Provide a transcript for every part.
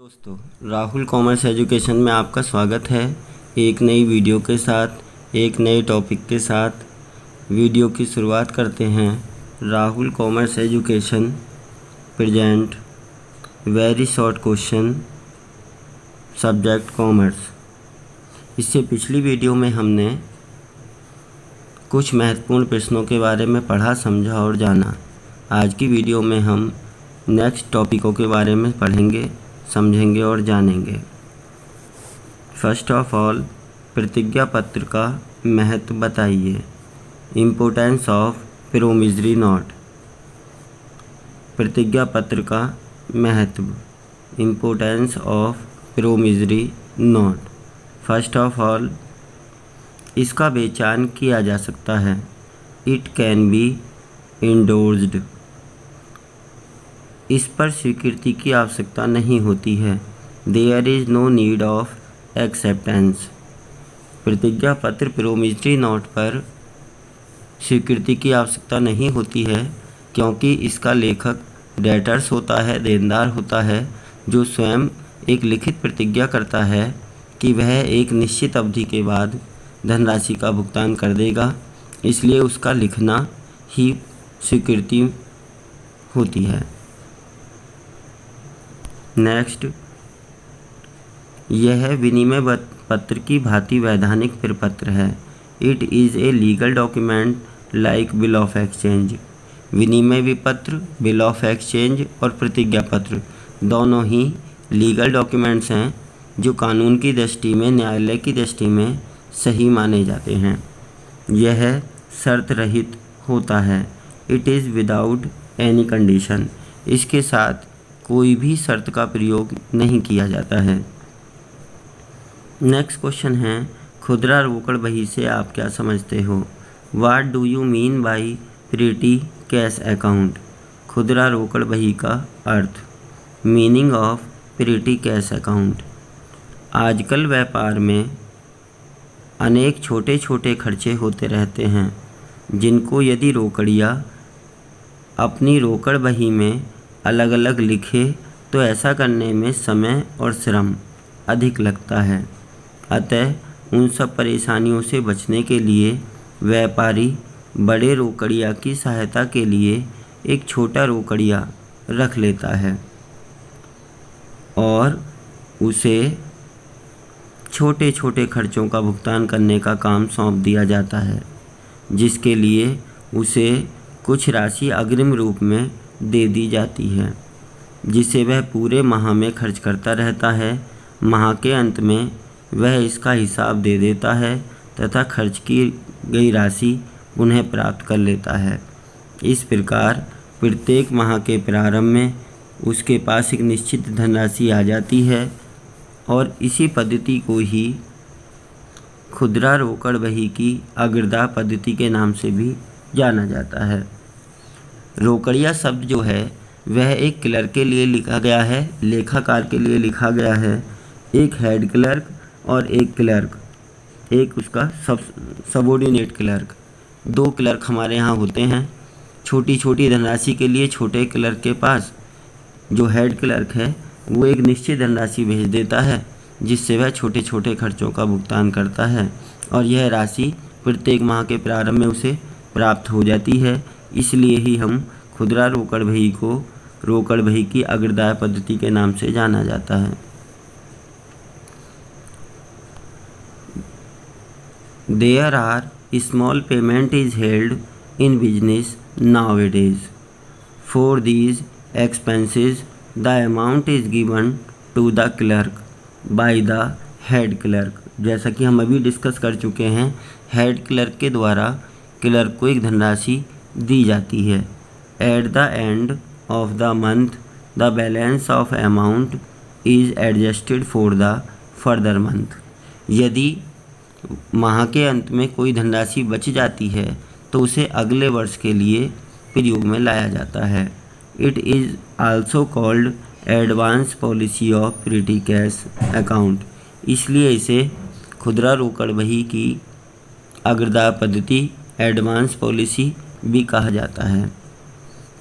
दोस्तों, Rahul commerce education में आपका स्वागत है। एक नई वीडियो के साथ, एक नए टॉपिक के साथ वीडियो की शुरुआत करते हैं। Rahul commerce education present very short question subject commerce. इससे पिछली वीडियो में हमने कुछ महत्वपूर्ण प्रश्नों के बारे में पढ़ा, समझा और जाना। आज की वीडियो में हम नेक्स्ट टॉपिकों के बारे में पढ़ेंगे, समझेंगे और जानेंगे। फर्स्ट ऑफ ऑल, प्रतिज्ञा पत्र का महत्व बताइए। Importance of promissory note. प्रतिज्ञा पत्र का महत्व, importance of promissory note. First of all, इसका बेचान किया जा सकता है। It can be endorsed. इस पर स्वीकृति की आवश्यकता नहीं होती है। There is no need of acceptance. प्रतिज्ञा पत्र प्रोमिसरी नोट पर स्वीकृति की आवश्यकता नहीं होती है, क्योंकि इसका लेखक डेटर्स होता है, देनदार होता है, जो स्वयं एक लिखित प्रतिज्ञा करता है कि वह एक निश्चित अवधि के बाद धनराशि का भुगतान कर देगा। इसलिए उसका लिखना ही स्वीकृति होती है। नेक्स्ट, यह विनिमय पत्र की भांति वैधानिक प्रपत्र है। It is a legal document like bill of exchange. विनिमय विपत्र, बिल ऑफ एक्सचेंज और प्रतिज्ञा पत्र दोनों ही लीगल डॉक्यूमेंट्स हैं जो कानून की दृष्टि में, न्यायालय की दृष्टि में सही माने जाते हैं। यह शर्त रहित होता है। It is without any condition. इसके साथ कोई भी शर्त का प्रयोग नहीं किया जाता है। नेक्स्ट क्वेश्चन है, खुदरा रोकड़ बही से आप क्या समझते हो? What do you mean by petty cash account? खुदरा रोकड़ बही का अर्थ, meaning of petty cash account. आजकल व्यापार में अनेक छोटे छोटे खर्चे होते रहते हैं, जिनको यदि रोकड़िया अपनी रोकड़ बही में अलग अलग लिखे तो ऐसा करने में समय और श्रम अधिक लगता है। अतः उन सब परेशानियों से बचने के लिए व्यापारी बड़े रोकड़िया की सहायता के लिए एक छोटा रोकड़िया रख लेता है और उसे छोटे छोटे खर्चों का भुगतान करने का काम सौंप दिया जाता है, जिसके लिए उसे कुछ राशि अग्रिम रूप में दे दी जाती है, जिसे वह पूरे माह में खर्च करता रहता है। माह के अंत में वह इसका हिसाब दे देता है तथा खर्च की गई राशि पुनः प्राप्त कर लेता है। इस प्रकार प्रत्येक माह के प्रारंभ में उसके पास एक निश्चित धनराशि आ जाती है और इसी पद्धति को ही खुदरा रोकड़ बही की अग्रदा पद्धति के नाम से भी जाना जाता है। रोकड़िया शब्द जो है वह एक क्लर्क के लिए लिखा गया है, लेखाकार के लिए लिखा गया है। एक हेड क्लर्क और एक क्लर्क, एक उसका सबऑर्डिनेट क्लर्क। दो क्लर्क हमारे यहाँ होते हैं। छोटी छोटी धनराशि के लिए छोटे क्लर्क के पास जो हेड क्लर्क है वो एक निश्चित धनराशि भेज देता है, जिससे वह छोटे छोटे खर्चों का भुगतान करता है और यह राशि प्रत्येक माह के प्रारंभ में उसे प्राप्त हो जाती है। इसलिए ही हम खुदरा रोकड़ बही को रोकड़ बही की अग्रदाय पद्धति के नाम से जाना जाता है। There are small payment is held in business nowadays. For these expenses the amount is given to the clerk by the head clerk. जैसा कि हम अभी डिस्कस कर चुके हैं, हेड क्लर्क के द्वारा क्लर्क को एक धनराशि दी जाती है। At the end of the month the balance of amount is adjusted for the further month. यदि माह के अंत में कोई धनराशि बच जाती है तो उसे अगले वर्ष के लिए प्रयोग में लाया जाता है। It is also called advance policy of petty cash account. इसलिए इसे खुदरा रोकड़ बही की अग्रदा पद्धति, एडवांस पॉलिसी भी कहा जाता है।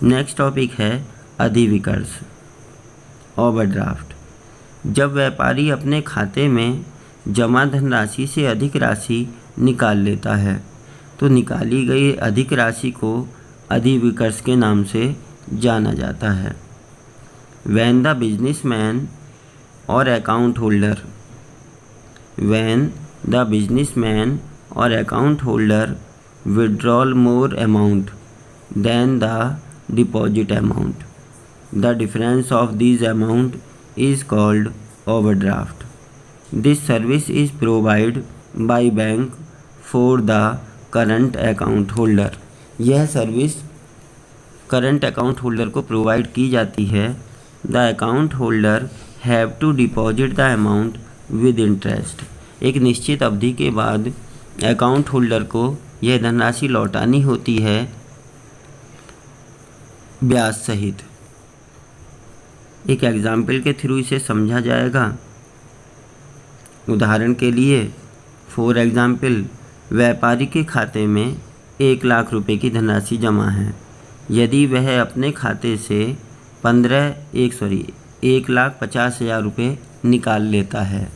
नेक्स्ट टॉपिक है अधिविकर्ष, ओवरड्राफ्ट। जब व्यापारी अपने खाते में जमा धनराशि से अधिक राशि निकाल लेता है तो निकाली गई अधिक राशि को अधिविकर्ष के नाम से जाना जाता है। When the businessman or account holder withdraw more amount than the deposit amount, the difference of these amount is called overdraft. This service is provided by bank for the current account holder. यह service current account holder को provide की जाती है। The account holder have to deposit the amount with interest. एक निश्चित अवधि के बाद अकाउंट होल्डर को यह धनराशि लौटानी होती है ब्याज सहित। एक एग्जाम्पल के थ्रू इसे समझा जाएगा। उदाहरण के लिए फॉर एग्जाम्पल, व्यापारी के खाते में 1 लाख रुपए की धनराशि जमा है। यदि वह अपने खाते से 1,50,000 रुपये निकाल लेता है।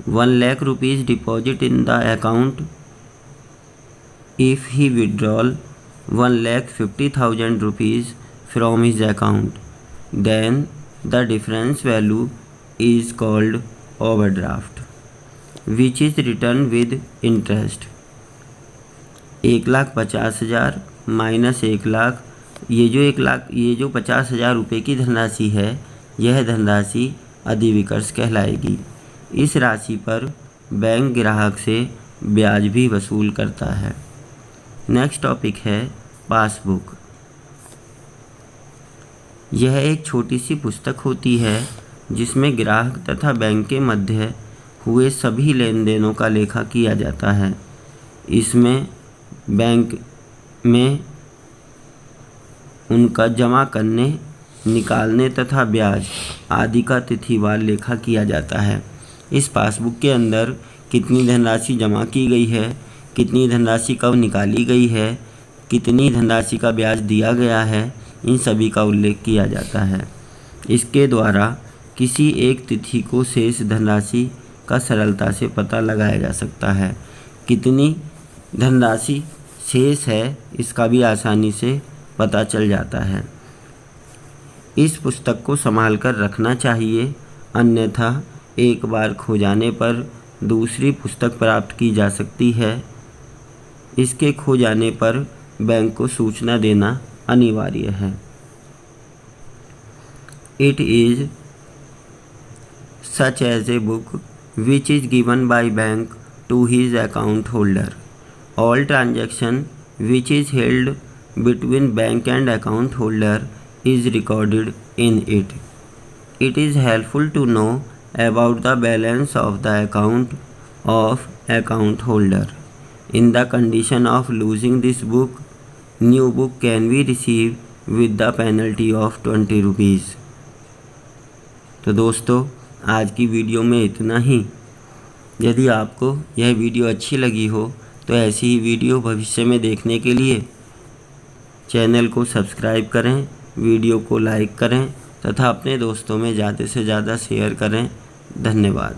1 lakh rupees deposit in the account. If he withdrawal 1,50,000 rupees from his account, then the difference value is called overdraft which is return with interest. 1,50,000 minus 1 lakh, ये जो 50,000 रुपये की धनराशि है, यह धनराशि अधिविकर्ष कहलाएगी। इस राशि पर बैंक ग्राहक से ब्याज भी वसूल करता है। नेक्स्ट टॉपिक है पासबुक। यह एक छोटी सी पुस्तक होती है जिसमें ग्राहक तथा बैंक के मध्य हुए सभी लेन देनों का लेखा किया जाता है। इसमें बैंक में उनका जमा करने, निकालने तथा ब्याज आदि का तिथिवार लेखा किया जाता है। इस पासबुक के अंदर कितनी धनराशि जमा की गई है, कितनी धनराशि कब निकाली गई है, कितनी धनराशि का ब्याज दिया गया है, इन सभी का उल्लेख किया जाता है। इसके द्वारा किसी एक तिथि को शेष धनराशि का सरलता से पता लगाया जा सकता है। कितनी धनराशि शेष है, इसका भी आसानी से पता चल जाता है। इस पुस्तक को संभाल कर रखना चाहिए, अन्यथा एक बार खो जाने पर दूसरी पुस्तक प्राप्त की जा सकती है। इसके खो जाने पर बैंक को सूचना देना अनिवार्य है। It is such as a book which is given by bank to his account holder. All transaction which is held between bank and account holder is recorded in it. It is helpful to know about the balance of the account of account holder. In the condition of losing this book, new book can be received with the penalty of 20 rupees. तो दोस्तों, आज की video में इतना ही। यदि आपको यह video अच्छी लगी हो तो ऐसी ही वीडियो भविष्य में देखने के लिए चैनल को सब्सक्राइब करें, वीडियो को लाइक करें तथा अपने दोस्तों में ज़्यादा से ज़्यादा शेयर करें। धन्यवाद।